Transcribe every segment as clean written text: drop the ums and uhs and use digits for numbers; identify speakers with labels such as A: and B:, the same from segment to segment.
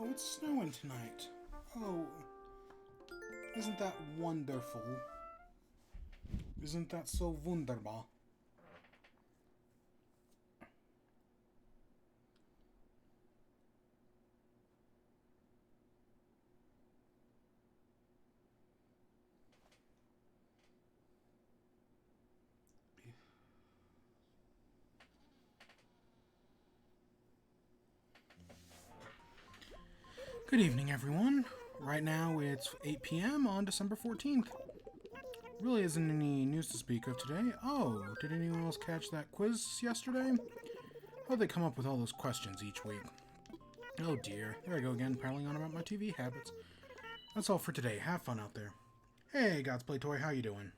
A: Oh, it's snowing tonight. Oh, isn't that wonderful? Isn't that so wunderbar? Good evening, everyone. Right now it's 8 p.m. on December 14th. Really isn't any news to speak of today. Oh, did anyone else catch that quiz yesterday? How'd they come up with all those questions each week? Oh dear, there I go again, piling on about my TV habits. That's all for today. Have fun out there. Hey, God's Play Toy, how you doing?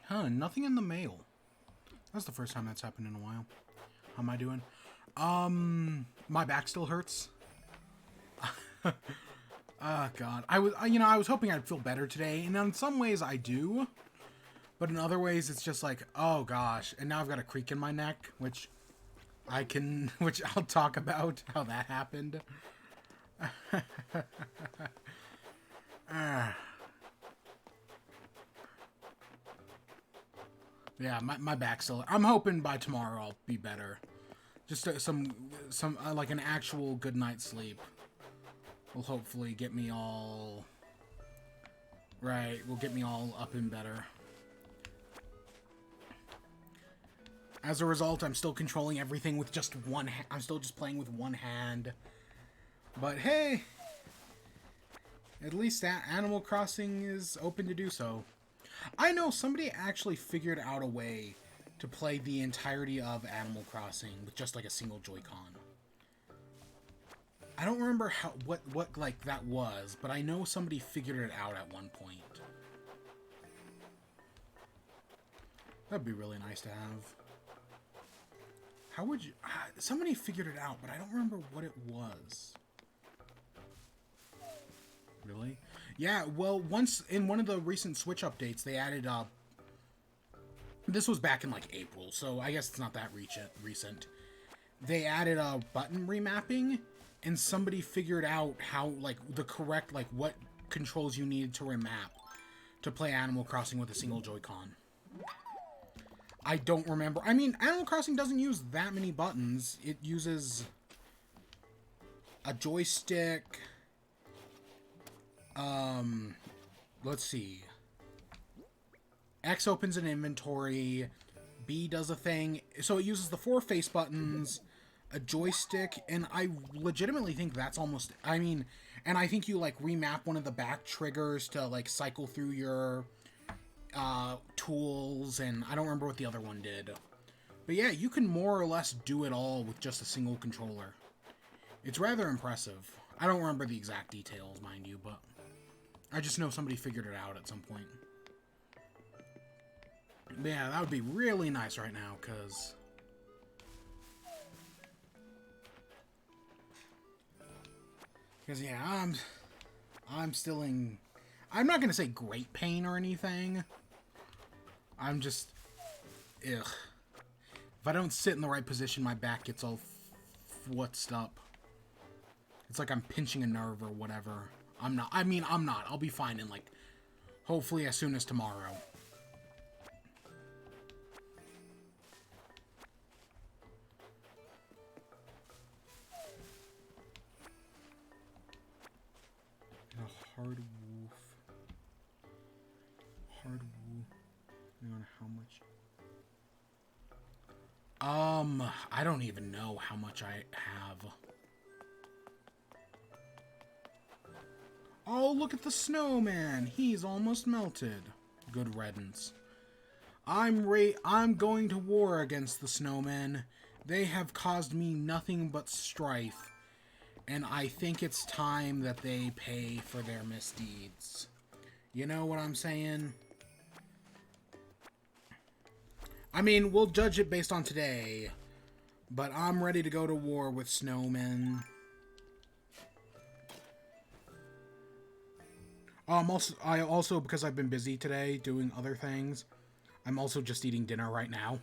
A: Huh, nothing in the mail. That's the first time that's happened in a while. How am I doing? My back still hurts. Oh God, I was hoping I'd feel better today, and in some ways I do, but in other ways it's just like, oh gosh, and now I've got a creak in my neck, which I'll talk about how that happened. Yeah, my back still. I'm hoping by tomorrow I'll be better. Just some like an actual good night's sleep will hopefully get me all right. Will get me all up and better. As a result, I'm still controlling everything with just one hand. I'm still just playing with one hand. But hey, at least Animal Crossing is open to do so. I know somebody actually figured out a way to play the entirety of Animal Crossing with just like a single Joy-Con. I don't remember what like that was, but I know somebody figured it out at one point. That'd be really nice to have. How would you... somebody figured it out, but I don't remember what it was. Really? Yeah, well, once in one of the recent Switch updates, they added this was back in like April, so I guess it's not that recent. They added a button remapping, and somebody figured out how, like, the correct, like, what controls you needed to remap to play Animal Crossing with a single Joy-Con. I don't remember. I mean, Animal Crossing doesn't use that many buttons. It uses a joystick. Let's see. X opens an inventory. B does a thing. So it uses the 4 face buttons, a joystick, and I legitimately think that's almost... I mean, and I think you, like, remap one of the back triggers to, like, cycle through your tools, and I don't remember what the other one did. But yeah, you can more or less do it all with just a single controller. It's rather impressive. I don't remember the exact details, mind you, but I just know somebody figured it out at some point. But yeah, that would be really nice right now, because... yeah, I'm still in... I'm not going to say great pain or anything. I'm just... ugh. If I don't sit in the right position, my back gets all what's up. It's like I'm pinching a nerve or whatever. I'm not. I mean, I'm not. I'll be fine in, like, hopefully as soon as tomorrow. A hard wolf. Hard wolf. Depending on how much... I don't even know how much I have. Oh, look at the snowman. He's almost melted. Good riddance. I'm going to war against the snowmen. They have caused me nothing but strife, and I think it's time that they pay for their misdeeds. You know what I'm saying? I mean, we'll judge it based on today, but I'm ready to go to war with snowmen. I also, because I've been busy today doing other things, I'm also just eating dinner right now.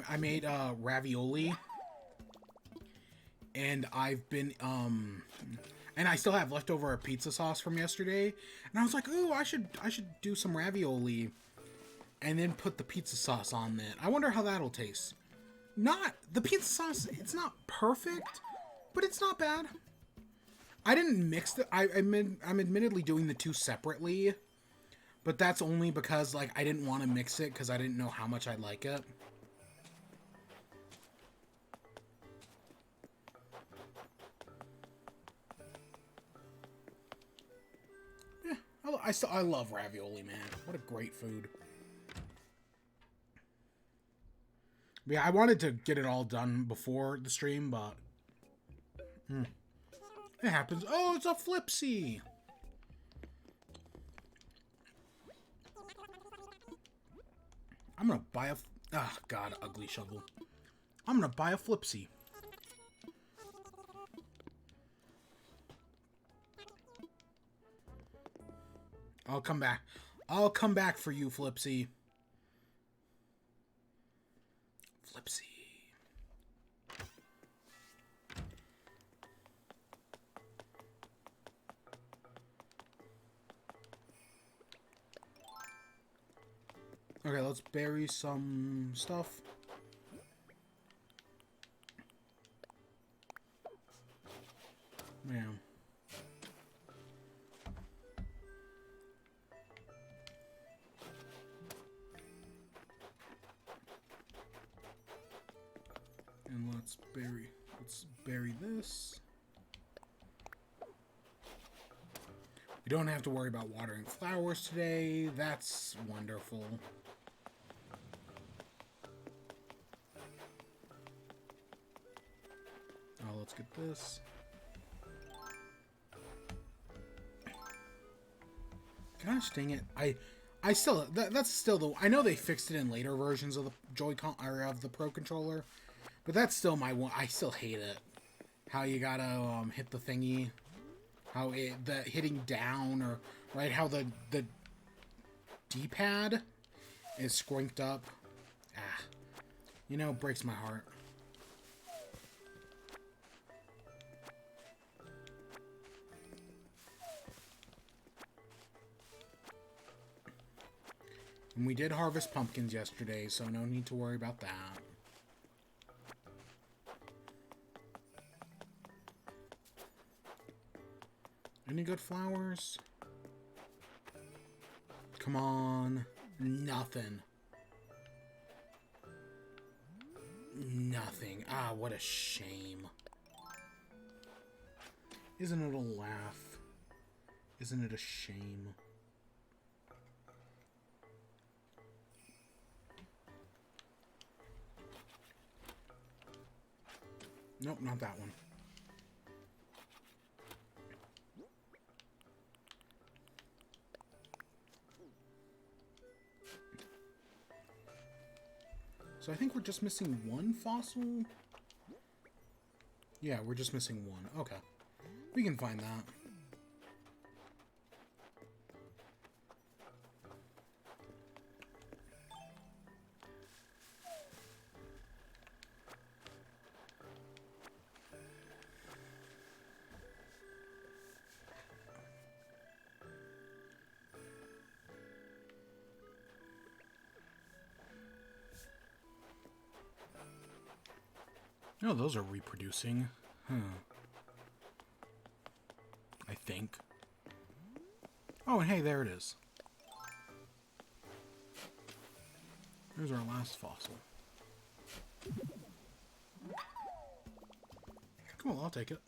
A: I made ravioli, and I've been and I still have leftover pizza sauce from yesterday, and I was like, "Ooh, I should do some ravioli and then put the pizza sauce on it. I wonder how that'll taste." Not the pizza sauce, it's not perfect, but it's not bad. I didn't mix the I'm admittedly doing the two separately, but that's only because like I didn't want to mix it cuz I didn't know how much I'd like it. Yeah, I love ravioli, man. What a great food. But yeah, I wanted to get it all done before the stream, but it happens. Oh, it's a Flipsy. I'm gonna buy a... Ah, God, ugly shovel. I'm gonna buy a Flipsy. I'll come back. I'll come back for you, Flipsy. Flipsy. Okay, let's bury some stuff. Yeah. And let's bury this. We don't have to worry about watering flowers today. That's wonderful. Oh, let's get this. Gosh dang it. I still, that's still the, I know they fixed it in later versions of the Joy-Con, or of the Pro Controller, but that's still my one, I still hate it. How you gotta, hit the thingy, how the hitting down, or, right, how the D-pad is squinked up. Ah, you know, it breaks my heart. And we did harvest pumpkins yesterday, so no need to worry about that. Any good flowers? Come on. Nothing. Nothing. Ah, what a shame. Isn't it a laugh? Isn't it a shame? Nope, not that one. So I think we're just missing one fossil. Yeah, we're just missing one. Okay. We can find that. No, those are reproducing. Huh. I think. Oh, and hey, there it is. There's our last fossil. Cool, I'll take it.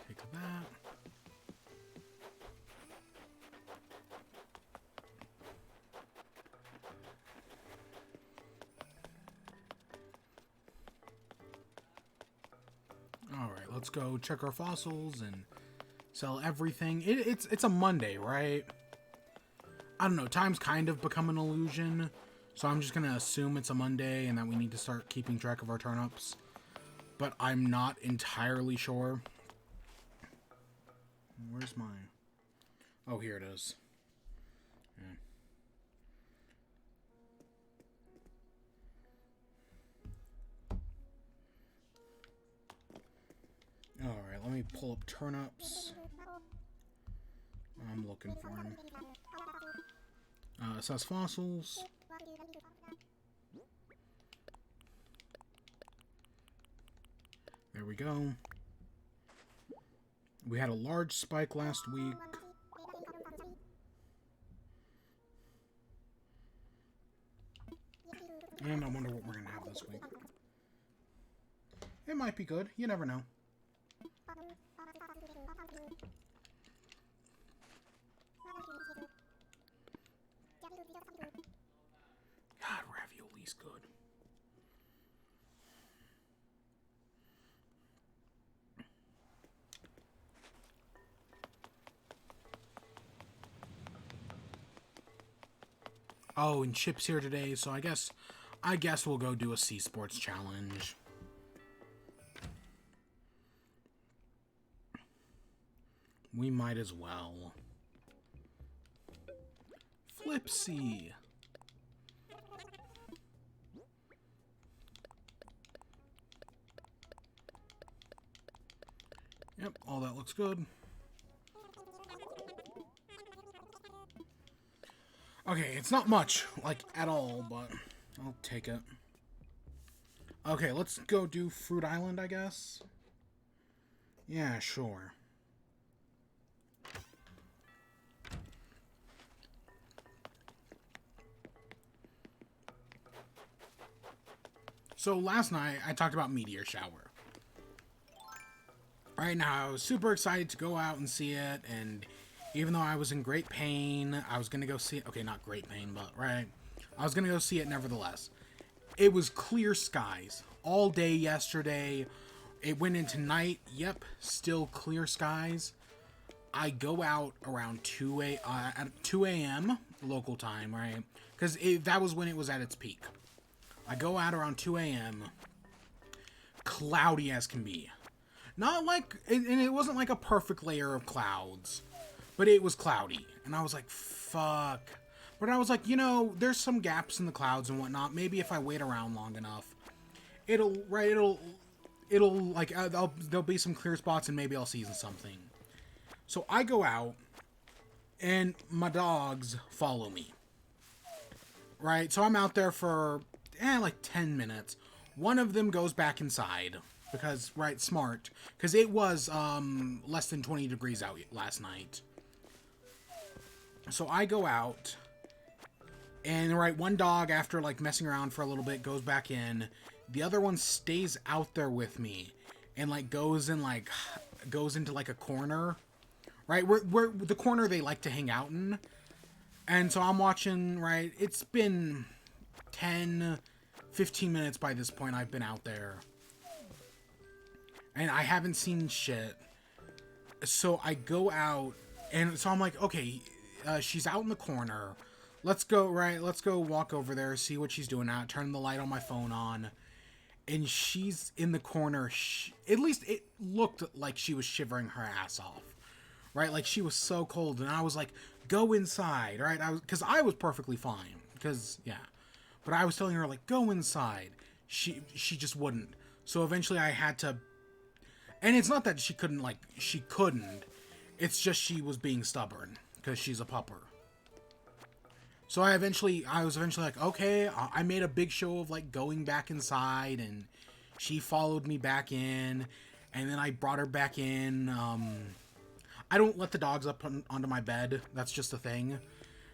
A: Take that. Alright, let's go check our fossils and sell everything. It's a Monday, right? I don't know, time's kind of become an illusion, so I'm just gonna assume it's a Monday and that we need to start keeping track of our turn-ups. But I'm not entirely sure. Where's my... Oh, here it is. Yeah. Alright, let me pull up turnips. I'm looking for him. Assess fossils. There we go. We had a large spike last week. And I wonder what we're going to have this week. It might be good. You never know. God, ravioli's good. Oh, and Chip's here today, so I guess we'll go do a Sea Sports challenge. We might as well. Flipsy. Yep, all that looks good. Okay, it's not much, like, at all, but I'll take it. Okay, let's go do Fruit Island, I guess. Yeah, sure. So last night, I talked about Meteor Shower. Right now, I was super excited to go out and see it, and even though I was in great pain, I was going to go see it. Okay, not great pain, but, right. I was going to go see it nevertheless. It was clear skies all day yesterday. It went into night. Yep, still clear skies. I go out around 2 a.m. local time, right? Because that was when it was at its peak. I go out around 2 a.m. Cloudy as can be. Not like, and it wasn't like a perfect layer of clouds, but it was cloudy. And I was like, fuck. But I was like, you know, there's some gaps in the clouds and whatnot. Maybe if I wait around long enough, it'll, like, there'll be some clear spots and maybe I'll see something. So I go out and my dogs follow me. Right? So I'm out there for, like 10 minutes. One of them goes back inside. Because, right, smart. Because it was less than 20 degrees out last night. So I go out. And, right, one dog, after, like, messing around for a little bit, goes back in. The other one stays out there with me. And, like, goes into, like, a corner. Right? Where the corner they like to hang out in. And so I'm watching, right, it's been 10, 15 minutes by this point I've been out there. And I haven't seen shit. So I go out, and so I'm like, okay, she's out in the corner. Let's go walk over there, see what she's doing out, turn the light on my phone on. And she's in the corner. At least it looked like she was shivering her ass off. Right? Like, she was so cold. And I was like, go inside, right? Because I was perfectly fine. Because, yeah. But I was telling her, like, go inside. She just wouldn't. So eventually I had to... And it's not that she couldn't. It's just she was being stubborn. Because she's a pupper. So I was eventually like, okay, I made a big show of, like, going back inside. And she followed me back in. And then I brought her back in. I don't let the dogs up onto my bed. That's just a thing.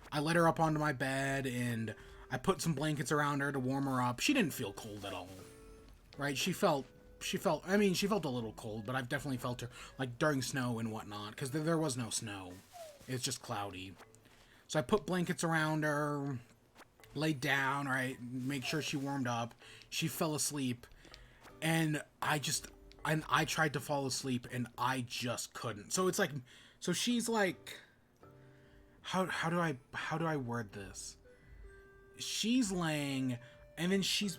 A: I let her up onto my bed, and I put some blankets around her to warm her up. She didn't feel cold at all. Right? She felt a little cold, but I've definitely felt her, like, during snow and whatnot, because there was no snow. It's just cloudy. So I put blankets around her, laid down, right, make sure she warmed up. She fell asleep, and I tried to fall asleep, and I just couldn't. So it's like, so she's like, how do I word this? She's laying, and then she's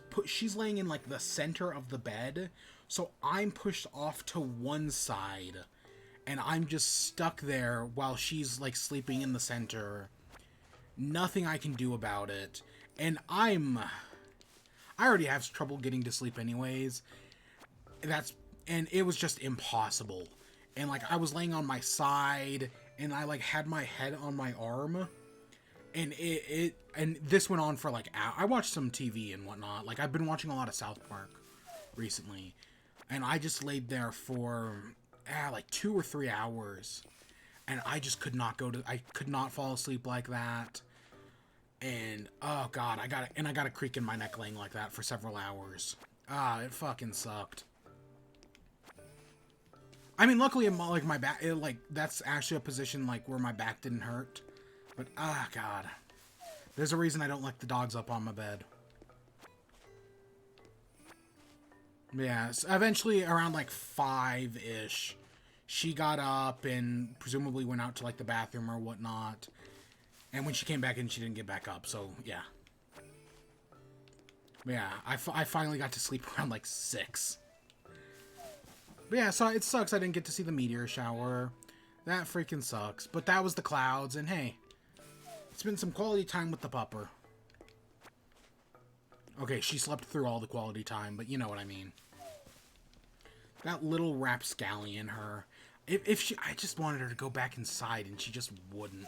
A: laying in like the center of the bed, so I'm pushed off to one side, and I'm just stuck there while she's like sleeping in the center. Nothing I can do about it, and I already have trouble getting to sleep anyways. That's and it was just impossible. And like I was laying on my side, and I like had my head on my arm, and and this went on for like I watched some TV and whatnot. Like I've been watching a lot of South Park recently, and I just laid there for like 2 or 3 hours, and I just could not I could not fall asleep like that. And oh god, I got a creak in my neck laying like that for several hours. It fucking sucked. I mean, luckily, like my back, like that's actually a position like where my back didn't hurt. But god, there's a reason I don't let the dogs up on my bed. Yeah, so eventually around like 5-ish, she got up and presumably went out to like the bathroom or whatnot. And when she came back in, she didn't get back up. So yeah, yeah, I finally got to sleep around like 6. But yeah, so it sucks I didn't get to see the meteor shower. That freaking sucks. But that was the clouds, and hey, it's been some quality time with the pupper. Okay, she slept through all the quality time, but you know what I mean. That little rapscallion, her. If she, I just wanted her to go back inside, and she just wouldn't.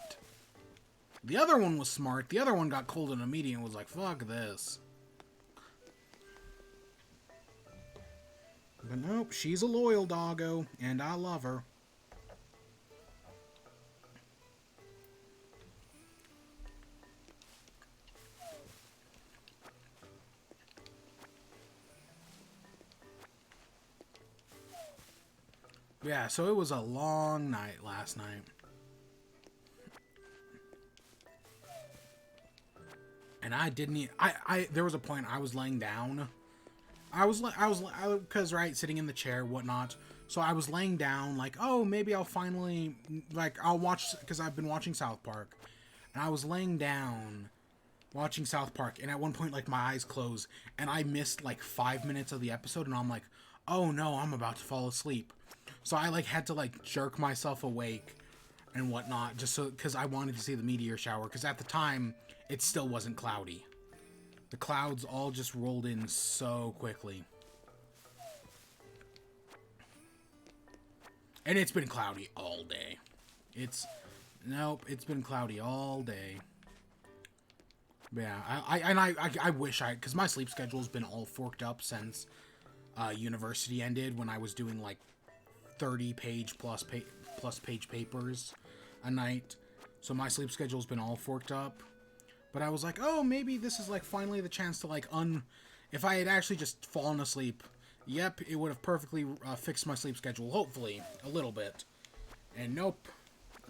A: The other one was smart. The other one got cold and immediate and was like, fuck this. But nope, she's a loyal doggo, and I love her. Yeah, so it was a long night last night. And I didn't eat, there was a point I was laying down. Because, right, sitting in the chair, whatnot. So I was laying down, like, oh, maybe I'll finally, like, I'll watch, because I've been watching South Park. And I was laying down, watching South Park, and at one point, like, my eyes closed, and I missed, like, 5 minutes of the episode, and I'm like, oh, no, I'm about to fall asleep. So I, like, had to, like, jerk myself awake and whatnot, just so, because I wanted to see the meteor shower, because at the time, it still wasn't cloudy. The clouds all just rolled in so quickly. And it's been cloudy all day. Nope, it's been cloudy all day. But yeah, I wish because my sleep schedule's been all forked up since university ended, when I was doing like 30-page plus page papers a night. So my sleep schedule's been all forked up. But I was like, oh, maybe this is like finally the chance to like if I had actually just fallen asleep, yep, it would have perfectly fixed my sleep schedule, hopefully, a little bit. And nope,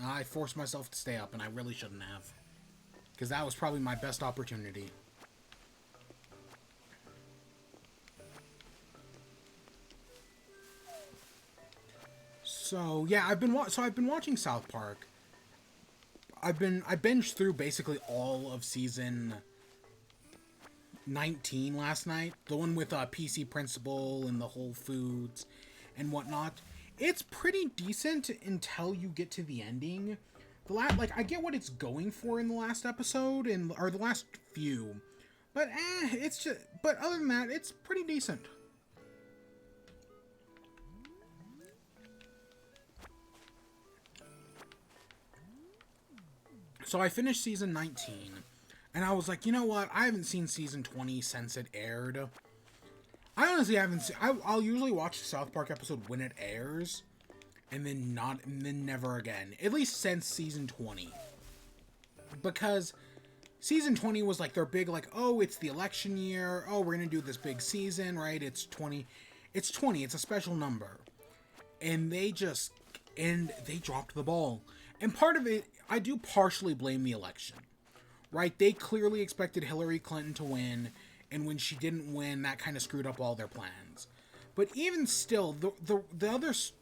A: I forced myself to stay up, and I really shouldn't have. Because that was probably my best opportunity. So, yeah, I've been watching South Park. I binged through basically all of season 19 last night. The one with PC Principal and the Whole Foods and whatnot. It's pretty decent until you get to the ending. I get what it's going for in the last episode or the last few, but it's just. But other than that, it's pretty decent. So I finished season 19, and I was like, you know what? I haven't seen season 20 since it aired. I honestly haven't seen. I'll usually watch the South Park episode when it airs, and then never again. At least since season 20, because season 20 was like their big, like, oh, it's the election year. Oh, we're gonna do this big season, right? It's 20. It's 20. It's a special number, and they dropped the ball. And part of it, I do partially blame the election, right? They clearly expected Hillary Clinton to win, and when she didn't win, that kind of screwed up all their plans. But even still, the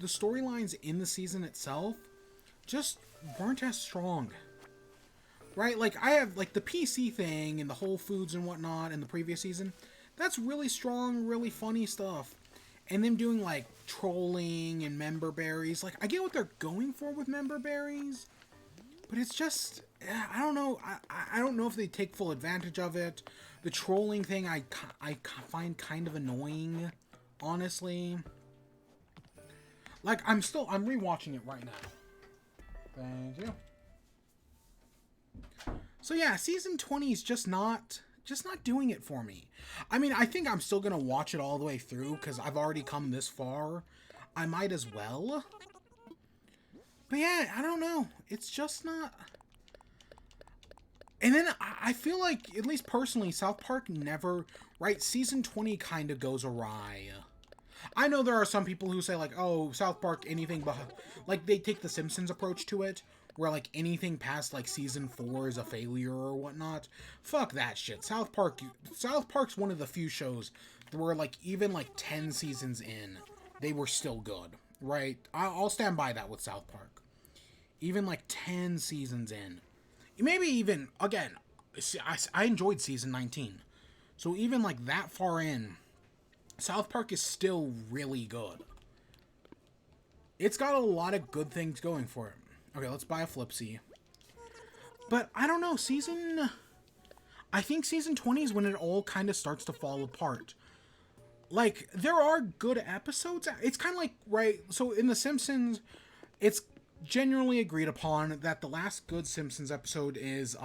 A: storylines in the season itself just weren't as strong. right? Like, I have, like, the PC thing and the Whole Foods and whatnot in the previous season. That's really strong, really funny stuff. And them doing, like, trolling and member berries. Like, I get what they're going for with member berries. But it's just, I don't know. I don't know if they take full advantage of it. The trolling thing I find kind of annoying, honestly. Like, I'm rewatching it right now. Thank you. So yeah, season 20 is just not doing it for me. I mean, I think I'm still gonna watch it all the way through because I've already come this far. I might as well. But yeah, I don't know. It's just not. And then I feel like, at least personally, South Park never, right? Season 20 kind of goes awry. I know there are some people who say, like, oh, South Park, anything but, like, they take the Simpsons approach to it, where, like, anything past, like, season 4 is a failure or whatnot. Fuck that shit. South Park's one of the few shows where, like, even, like, 10 seasons in, they were still good, right? I'll stand by that with South Park. Even, like, 10 seasons in. Maybe even, again, I enjoyed season 19. So even, like, that far in, South Park is still really good. It's got a lot of good things going for it. Okay, let's buy a Flipsy. But, I don't know, I think season 20 is when it all kind of starts to fall apart. Like, there are good episodes. It's kind of like, right, so in The Simpsons, it's generally agreed upon that the last good Simpsons episode is,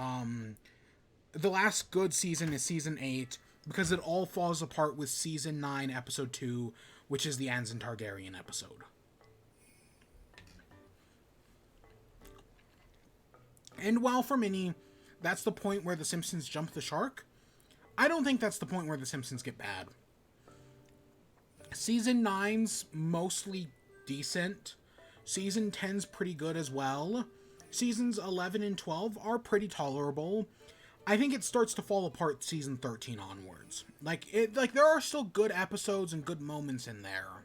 A: the last good season is season 8, because it all falls apart with season 9, episode 2, which is the Ansem Targaryen episode. And while for many, that's the point where the Simpsons jump the shark, I don't think that's the point where the Simpsons get bad. Season 9's mostly decent. Season 10's pretty good as well. Seasons 11 and 12 are pretty tolerable. I think it starts to fall apart season 13 onwards. Like there are still good episodes and good moments in there.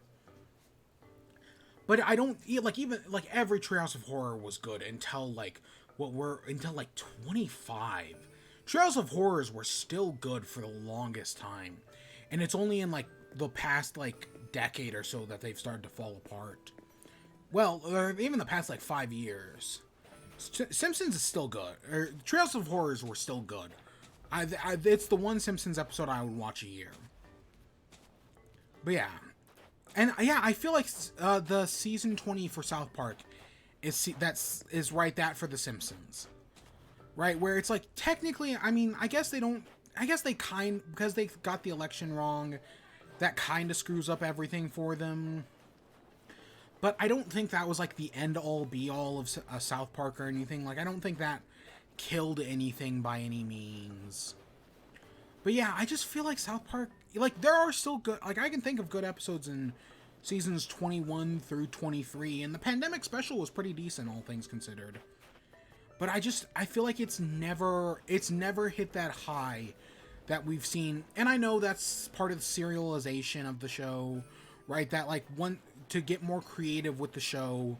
A: But I don't even every Treehouse of Horror was good until like 25. Treehouse of Horrors were still good for the longest time. And it's only in like the past like decade or so that they've started to fall apart. Well, or even the past like 5 years. Simpsons is still good. Treehouse of Horrors were still good. It's the one Simpsons episode I would watch a year. But yeah. And yeah, I feel like the season 20 for South Park is right that for the Simpsons. Right? Where it's like, technically, I mean, because they got the election wrong, that kind of screws up everything for them. But I don't think that was, like, the end-all, be-all of South Park or anything. Like, I don't think that killed anything by any means. But yeah, I just feel like South Park, like, there are still good, like, I can think of good episodes in seasons 21 through 23, and the Pandemic Special was pretty decent, all things considered. But I feel like it's never hit that high that we've seen, and I know that's part of the serialization of the show, right? That, like, to get more creative with the show,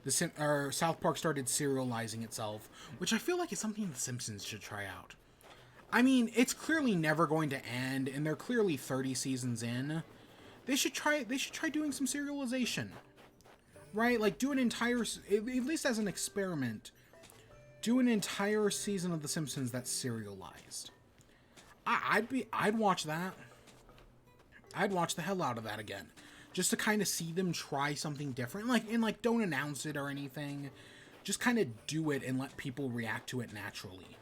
A: South Park started serializing itself, which I feel like is something The Simpsons should try out. I mean, it's clearly never going to end, and they're clearly 30 seasons in. They should try doing some serialization, right? Like, do an entire, at least as an experiment, do an entire season of The Simpsons that's serialized. I'd watch that. I'd watch the hell out of that again. Just to kind of see them try something different. Like, don't announce it or anything. Just kind of do it and let people react to it naturally.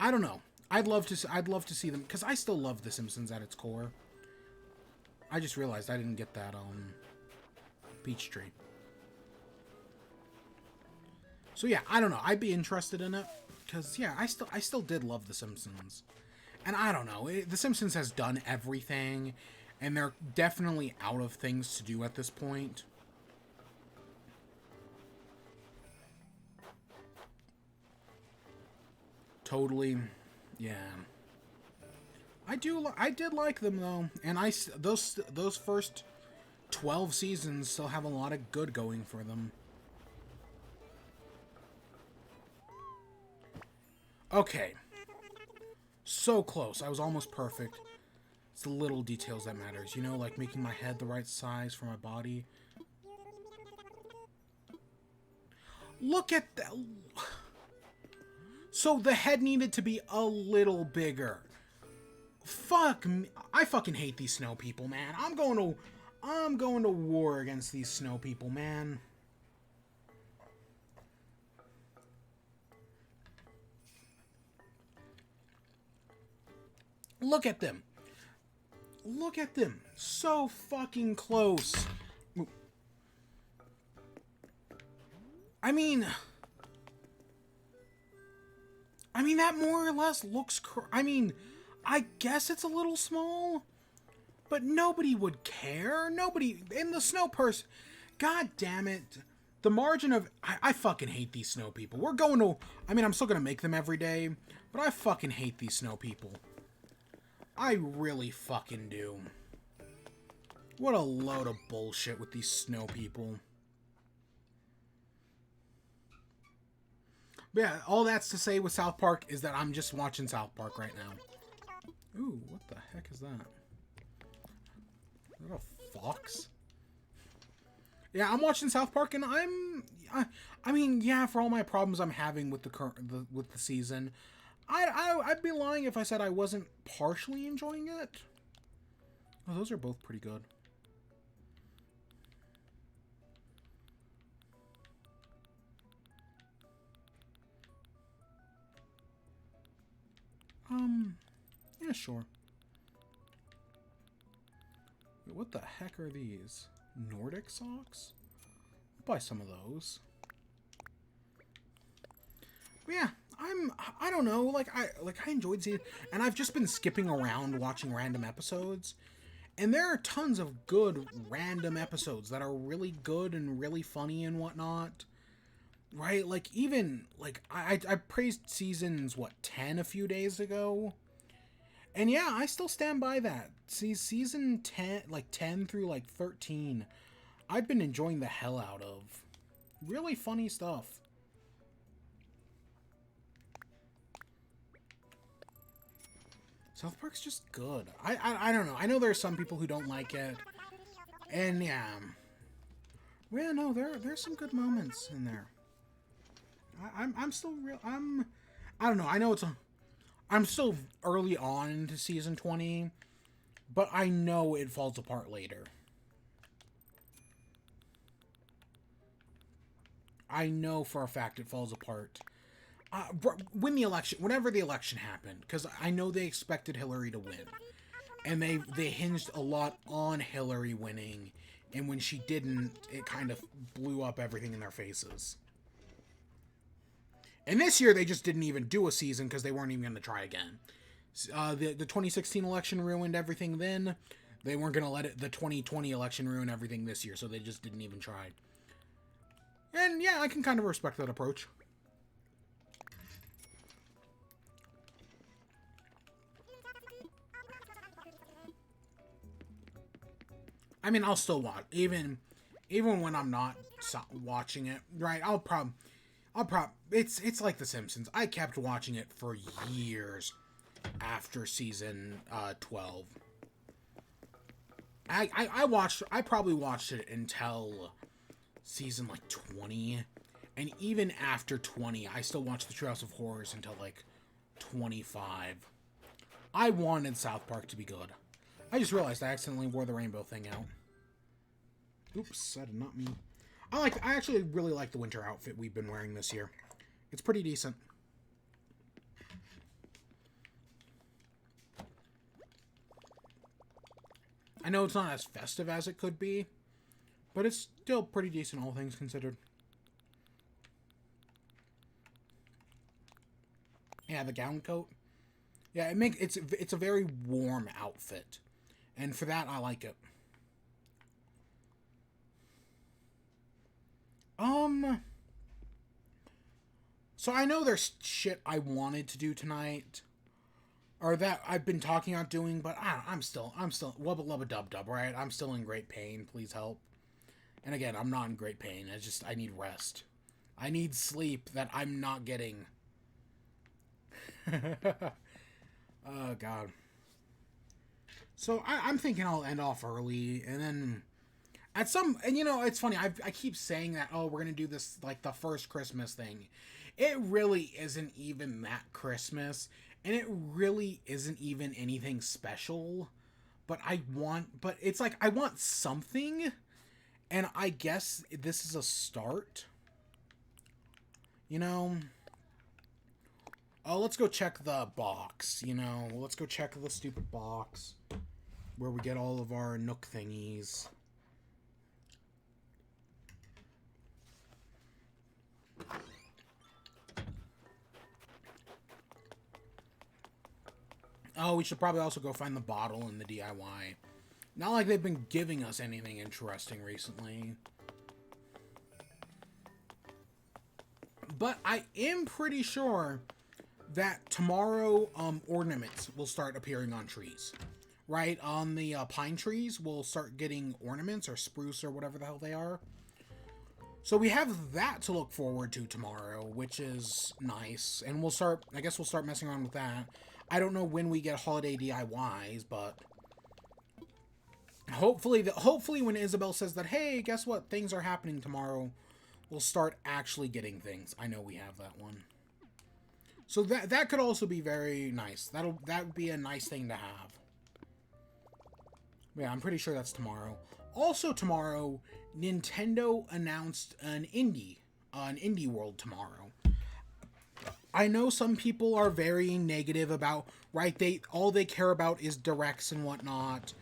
A: I don't know. I'd love to see them, because I still love The Simpsons at its core. I just realized I didn't get that Peachtree. So yeah, I don't know. I'd be interested in it, because yeah, I still did love The Simpsons. And I don't know. The Simpsons has done everything, and they're definitely out of things to do at this point. Totally. Yeah. I did like them though, and those first 12 seasons still have a lot of good going for them. Okay. So close. I was almost perfect. It's the little details that matters. You know, like making my head the right size for my body. Look at that. So the head needed to be a little bigger. Fuck me. I fucking hate these snow people, man. I'm going to war against these snow people, man. Look at them. Look at them. So fucking close. I mean, that more or less looks... I guess it's a little small, but nobody would care. Nobody... In the snow person... God damn it. The margin of... I fucking hate these snow people. We're going to... I'm still going to make them every day, but I fucking hate these snow people. I really fucking do. What a load of bullshit with these snow people. But yeah, all that's to say with South Park is that I'm just watching South Park right now. Ooh, what the heck is that? Is that a fox? Yeah, I'm watching South Park, and yeah, for all my problems I'm having with the season, I'd be lying if I said I wasn't partially enjoying it. Oh, those are both pretty good. Yeah, sure. Wait, what the heck are these? Nordic socks? I'll buy some of those. But yeah, I don't know, I enjoyed seeing, and I've just been skipping around watching random episodes, and there are tons of good random episodes that are really good and really funny and whatnot. Right? I praised seasons, 10 a few days ago? And yeah, I still stand by that. See, season 10, 10 through 13, I've been enjoying the hell out of. Really funny stuff. South Park's just good. I don't know. I know there are some people who don't like it. And yeah. Well, no, there's some good moments in there. I'm still real. I don't know. I know I'm still early on into season 20, but I know it falls apart later. I know for a fact it falls apart. Whenever the election happened, because I know they expected Hillary to win, and they hinged a lot on Hillary winning, and when she didn't, it kind of blew up everything in their faces. And this year, they just didn't even do a season because they weren't even going to try again. The 2016 election ruined everything then. They weren't going to let the 2020 election ruin everything this year, so they just didn't even try. And yeah, I can kind of respect that approach. I'll still watch, even when I'm not watching it, right? It's like The Simpsons. I kept watching it for years after season 12. I probably watched it until season 20, and even after 20, I still watched the Treehouse of Horrors until 25. I wanted South Park to be good. I just realized I accidentally wore the rainbow thing out. Oops, I did not mean. I actually really like the winter outfit we've been wearing this year. It's pretty decent. I know it's not as festive as it could be, but it's still pretty decent, all things considered. Yeah, the gown coat. Yeah, it's a very warm outfit, and for that I like it. So I know there's shit I wanted to do tonight, or that I've been talking about doing, but I'm still wubba lubba dub dub, right? I'm still in great pain. Please help. And again, I'm not in great pain. I need rest. I need sleep that I'm not getting. Oh, God. So I'm thinking I'll end off early, and then at some, and it's funny. I keep saying that, oh, we're gonna do this like the first Christmas thing. It really isn't even that Christmas, and it really isn't even anything special. But it's like I want something, and I guess this is a start. You know. Oh, let's go check the box. Let's go check the stupid box where we get all of our Nook thingies. Oh, we should probably also go find the bottle in the DIY. Not like they've been giving us anything interesting recently. But I am pretty sure that tomorrow ornaments will start appearing on trees. Right? On the pine trees, we'll start getting ornaments or spruce or whatever the hell they are. So we have that to look forward to tomorrow, which is nice. And I guess we'll start messing around with that. I don't know when we get holiday DIYs, but hopefully when Isabelle says that, hey, guess what, things are happening tomorrow, we'll start actually getting things. I know we have that one. So that could also be very nice. That would be a nice thing to have. Yeah, I'm pretty sure that's tomorrow. Also tomorrow, Nintendo announced an indie world tomorrow. I know some people are very negative about, right, all they care about is directs and whatnot.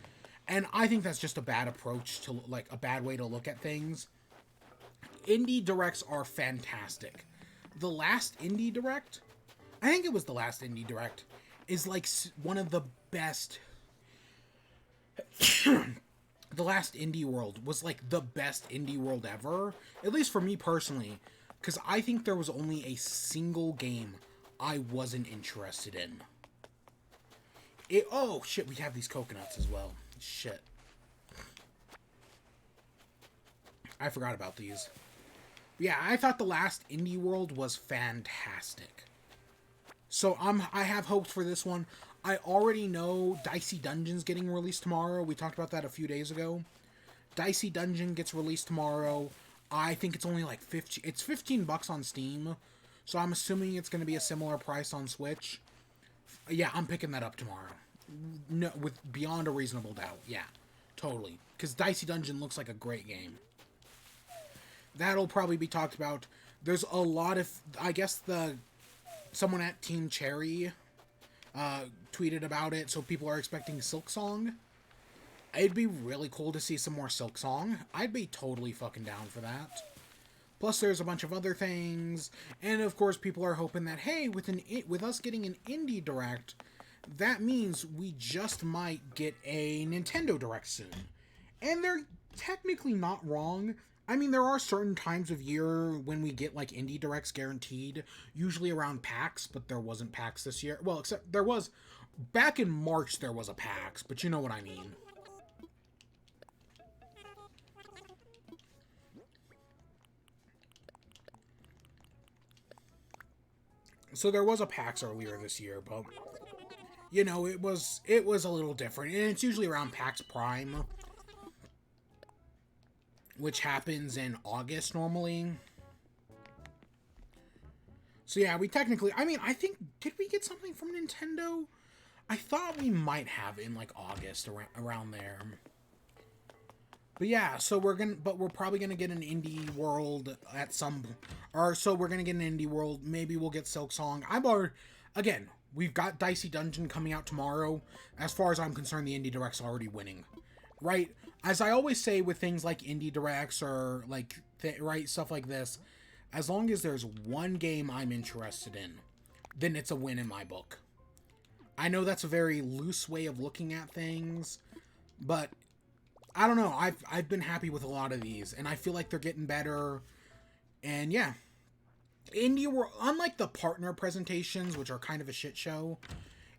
A: And I think that's just a bad approach to, like, a bad way to look at things. Indie directs are fantastic. The last indie direct, I think it was the last indie direct, is like one of the best. The last Indie World was like the best Indie World ever, at least for me personally, because I think there was only a single game I wasn't interested in. Oh shit, we have these coconuts as well. Shit. I forgot about these. But yeah, I thought the last Indie World was fantastic. So I have hopes for this one. I already know Dicey Dungeon's getting released tomorrow. We talked about that a few days ago. Dicey Dungeon gets released tomorrow. I think it's only like it's $15 on Steam. So I'm assuming it's going to be a similar price on Switch. Yeah, I'm picking that up tomorrow. No, with beyond a reasonable doubt. Yeah, totally. Because Dicey Dungeon looks like a great game. That'll probably be talked about. There's a lot of, I guess someone at Team Cherry tweeted about it, so people are expecting Silksong. It'd be really cool to see some more Silksong. I'd be totally fucking down for that. Plus, there's a bunch of other things, and of course, people are hoping that, hey, with us getting an Indie Direct, that means we just might get a Nintendo Direct soon. And they're technically not wrong. I mean, there are certain times of year when we get, like, Indie Directs guaranteed, usually around PAX, but there wasn't PAX this year. Well, except there was, back in March there was a PAX, but you know what I mean. So there was a PAX earlier this year, but, you know, it was a little different, and it's usually around PAX Prime, which happens in August normally. So yeah, we technically, I mean, I think, did we get something from Nintendo? I thought we might have in like August, around there. But yeah, so we're probably gonna get an Indie World at so we're gonna get an Indie World, maybe we'll get Silksong. Again, we've got Dicey Dungeon coming out tomorrow. As far as I'm concerned, the Indie Direct's already winning. Right? As I always say with things like Indie Directs or like right stuff like this, as long as there's one game I'm interested in, then it's a win in my book. I know that's a very loose way of looking at things, but I don't know. I've been happy with a lot of these, and I feel like they're getting better. And yeah, Indie World, unlike the partner presentations, which are kind of a shit show,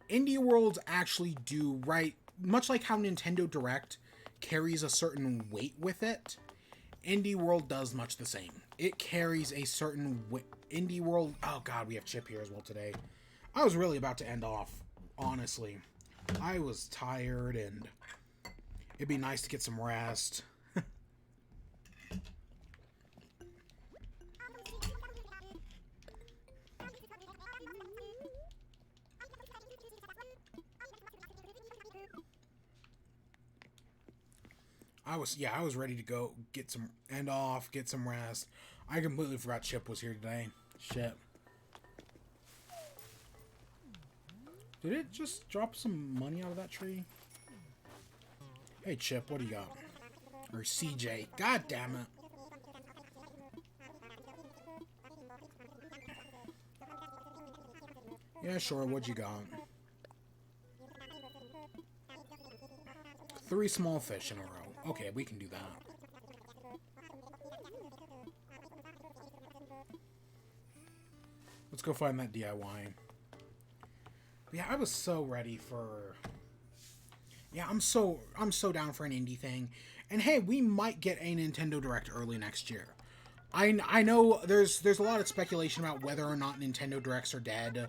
A: Indie Worlds actually do right. Much like how Nintendo Direct carries a certain weight with it, Indie World does much the same. It carries a certain Indie World. Oh god, we have Chip here as well today. I was really about to end off, honestly. I was tired, and it'd be nice to get some rest. I was ready to go get some end off, get some rest. I completely forgot Chip was here today. Shit. Did it just drop some money out of that tree? Hey Chip, what do you got? Or CJ. God damn it. Yeah, sure, what you got? 3 small fish in a row. Okay, we can do that. Let's go find that DIY. Yeah, I was so ready for... Yeah, I'm so down for an indie thing. And hey, we might get a Nintendo Direct early next year. I know there's a lot of speculation about whether or not Nintendo Directs are dead.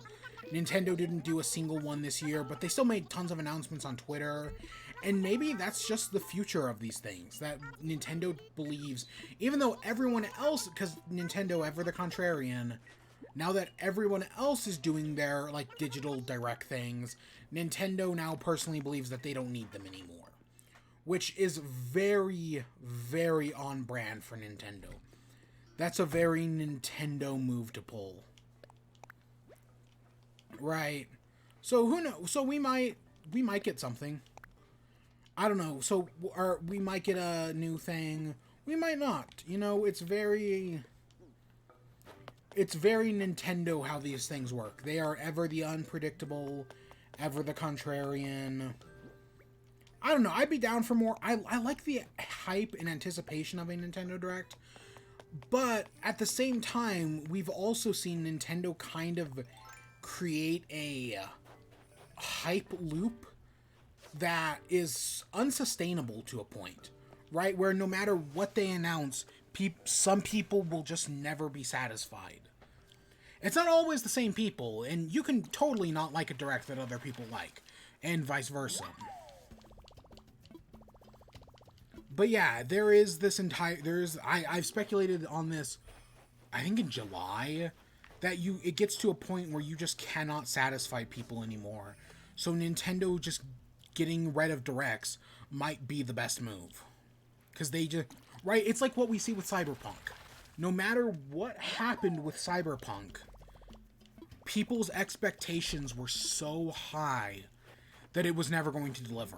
A: Nintendo didn't do a single one this year, but they still made tons of announcements on Twitter. And maybe that's just the future of these things, that Nintendo believes, even though everyone else, because Nintendo, ever the contrarian, now that everyone else is doing their, like, digital direct things, Nintendo now personally believes that they don't need them anymore. Which is very, very on brand for Nintendo. That's a very Nintendo move to pull. Right. So who knows? So we might get something. I don't know. So we might get a new thing. We might not. You know, it's very Nintendo how these things work. They are ever the unpredictable, ever the contrarian. I don't know. I'd be down for more. I like the hype and anticipation of a Nintendo Direct. But at the same time, we've also seen Nintendo kind of create a hype loop that is unsustainable to a point, right? Where no matter what they announce, some people will just never be satisfied. It's not always the same people, and you can totally not like a Direct that other people like, and vice versa. But yeah, there is this entire... I've speculated on this, I think in July, that it gets to a point where you just cannot satisfy people anymore. So Nintendo just getting rid of Directs might be the best move. Because they just... Right? It's like what we see with Cyberpunk. No matter what happened with Cyberpunk, people's expectations were so high that it was never going to deliver.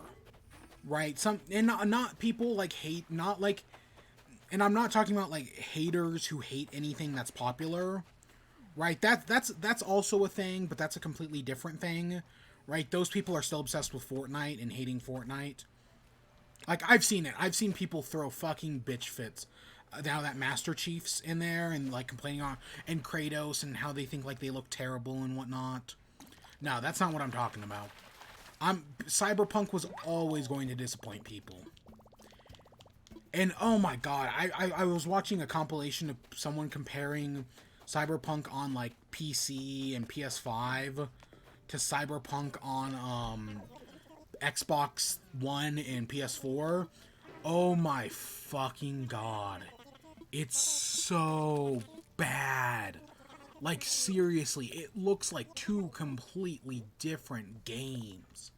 A: Right? Not people like hate, not like... And I'm not talking about like haters who hate anything that's popular. Right? That's also a thing, but that's a completely different thing. Right? Those people are still obsessed with Fortnite and hating Fortnite. Like, I've seen it. I've seen people throw fucking bitch fits now that Master Chief's in there and, like, complaining on... And Kratos and how they think, like, they look terrible and whatnot. No, that's not what I'm talking about. Cyberpunk was always going to disappoint people. And, oh my god, I was watching a compilation of someone comparing Cyberpunk on, like, PC and PS5 to Cyberpunk on, Xbox One and PS4. Oh my fucking god. It's so bad. Like, seriously, it looks like 2 completely different games.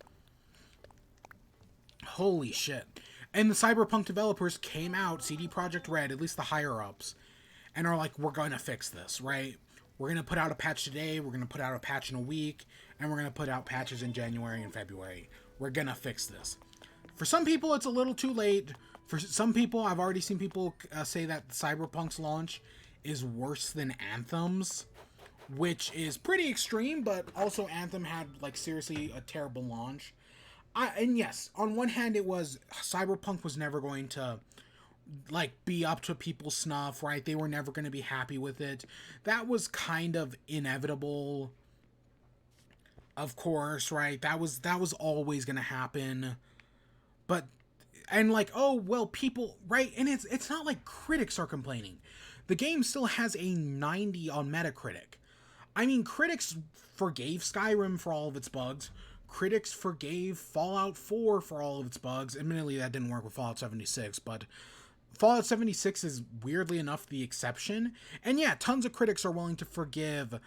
A: Holy shit. And the Cyberpunk developers came out, CD Projekt Red, at least the higher-ups, and are like, we're gonna fix this, right? We're gonna put out a patch today, we're gonna put out a patch in a week, and we're gonna put out patches in January and February. We're gonna fix this. For some people, it's a little too late. For some people, I've already seen people say that Cyberpunk's launch is worse than Anthem's, which is pretty extreme, but also Anthem had, like, seriously a terrible launch. And yes, on one hand, Cyberpunk was never going to, like, be up to people's snuff, right? They were never going to be happy with it. That was kind of inevitable. Of course, right? That was always gonna happen. But, and like, oh, well, people, right? And it's not like critics are complaining. The game still has a 90 on Metacritic. I mean, critics forgave Skyrim for all of its bugs. Critics forgave Fallout 4 for all of its bugs. Admittedly, that didn't work with Fallout 76, but Fallout 76 is weirdly enough the exception. And yeah, tons of critics are willing to forgive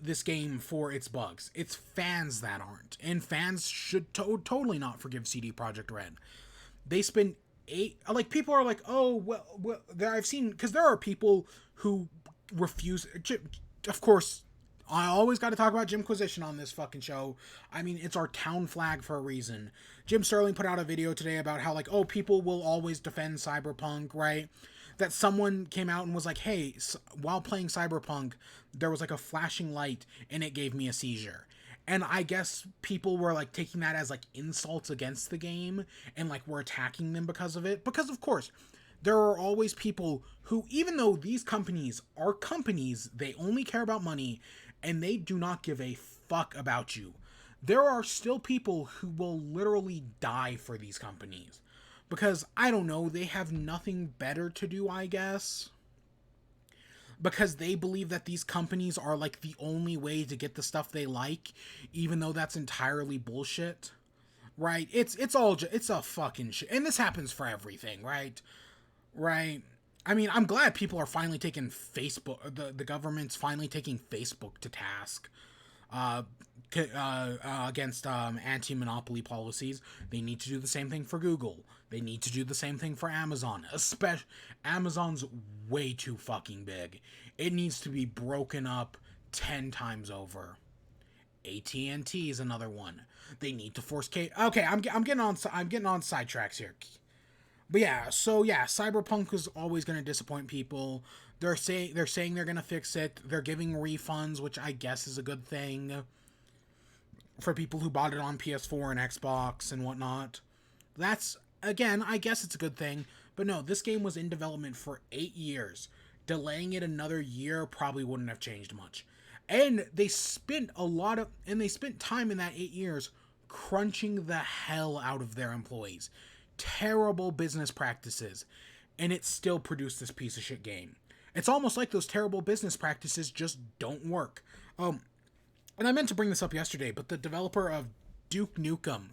A: this game for its bugs. It's fans that aren't. And fans should totally not forgive CD Projekt Red. They spend people are like, oh, well I've seen, because there are people who refuse, of course, I always got to talk about Jimquisition on this fucking show. I mean, it's our town flag for a reason. Jim Sterling put out a video today about how, like, oh, people will always defend Cyberpunk, right? That someone came out and was like, hey, while playing Cyberpunk, there was, like, a flashing light, and it gave me a seizure. And I guess people were, like, taking that as, like, insults against the game, and, like, were attacking them because of it. Because, of course, there are always people who, even though these companies are companies, they only care about money, and they do not give a fuck about you. There are still people who will literally die for these companies. Because, I don't know, they have nothing better to do, I guess. Because they believe that these companies are, like, the only way to get the stuff they like, even though that's entirely bullshit. Right? It's a fucking shit. And this happens for everything, right? Right? I mean, I'm glad people are finally taking Facebook, the government's finally taking Facebook to task against anti-monopoly policies. They need to do the same thing for Google. They need to do the same thing for Amazon. Amazon's way too fucking big. It needs to be broken up 10 times over. AT&T is another one. They need to force Okay, I'm getting on sidetracks here. But yeah, so yeah, Cyberpunk is always going to disappoint people. They're saying they're going to fix it. They're giving refunds, which I guess is a good thing for people who bought it on PS4 and Xbox and whatnot. That's, again, I guess it's a good thing. But no, this game was in development for 8 years. Delaying it another year probably wouldn't have changed much. And they spent time in that 8 years crunching the hell out of their employees. Terrible business practices, and it still produced this piece of shit game. It's almost like those terrible business practices just don't work. And I meant to bring this up yesterday, but the developer of Duke Nukem,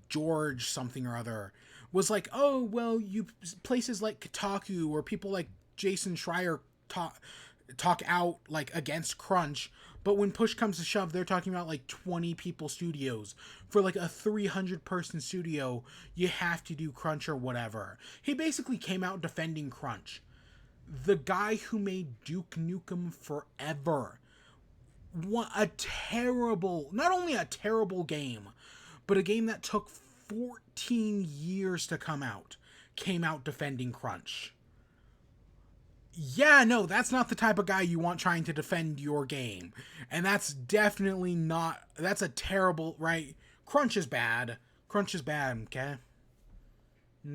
A: George something or other, was like, oh, well, you places like Kotaku or people like Jason Schreier talk out, like, against crunch, but when push comes to shove, they're talking about, like, 20 people studios. For, like, a 300-person studio, you have to do crunch or whatever. He basically came out defending crunch. The guy who made Duke Nukem Forever. Not only a terrible game, but a game that took 14 years to come out, came out defending crunch. Yeah, no, that's not the type of guy you want trying to defend your game. And that's definitely not, that's a terrible, right? Crunch is bad. Crunch is bad, okay?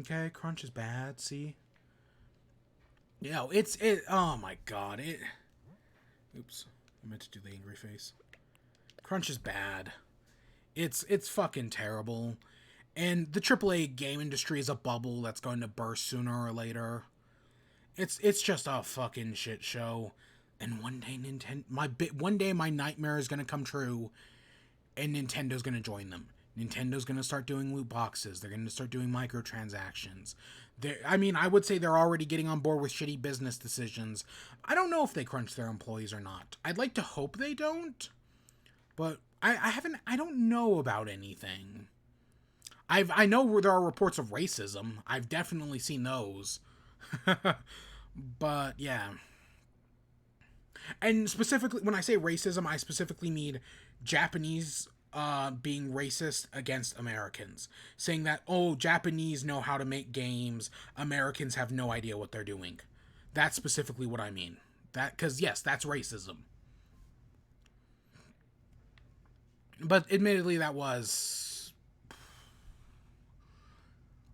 A: Okay, crunch is bad, see? Yeah, oh my god, oops, I meant to do the angry face. Crunch is bad. It's fucking terrible. And the AAA game industry is a bubble that's going to burst sooner or later. It's just a fucking shit show. And one day my nightmare is gonna come true, and Nintendo's gonna join them. Nintendo's gonna start doing loot boxes. They're gonna start doing microtransactions. I would say they're already getting on board with shitty business decisions. I don't know if they crunch their employees or not. I'd like to hope they don't, but I don't know about anything. I know there are reports of racism. I've definitely seen those. But yeah, and specifically when I say racism, I specifically mean Japanese being racist against Americans, saying that, oh, Japanese know how to make games, Americans have no idea what they're doing. That's specifically what I mean. Because yes, that's racism. But admittedly, that was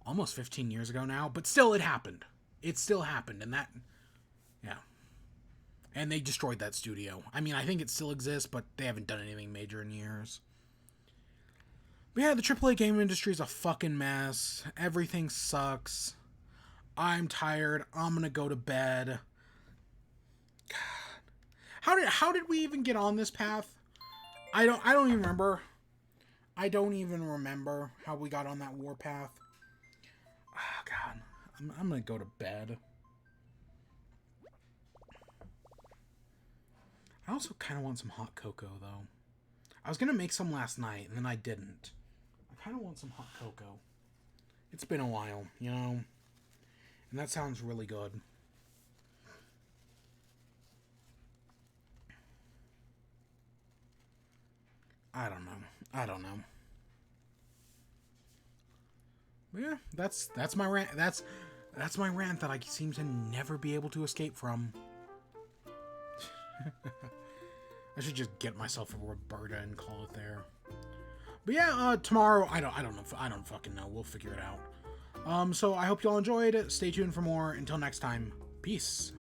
A: almost 15 years ago now, but still, it happened. It still happened, and yeah. And they destroyed that studio. I mean, I think it still exists, but they haven't done anything major in years. But yeah, the AAA game industry is a fucking mess. Everything sucks. I'm tired. I'm gonna go to bed. God. How did we even get on this path? I don't even remember. I don't even remember how we got on that warpath. Oh god. I'm gonna go to bed. I also kind of want some hot cocoa, though. I was gonna make some last night, and then I didn't. I kind of want some hot cocoa. It's been a while, you know? And that sounds really good. I don't know. I don't know. But yeah, that's my rant. That's my rant that I seem to never be able to escape from. I should just get myself a Roberta and call it there. But yeah, tomorrow I don't know. I don't fucking know. We'll figure it out. So I hope y'all enjoyed. Stay tuned for more. Until next time, peace.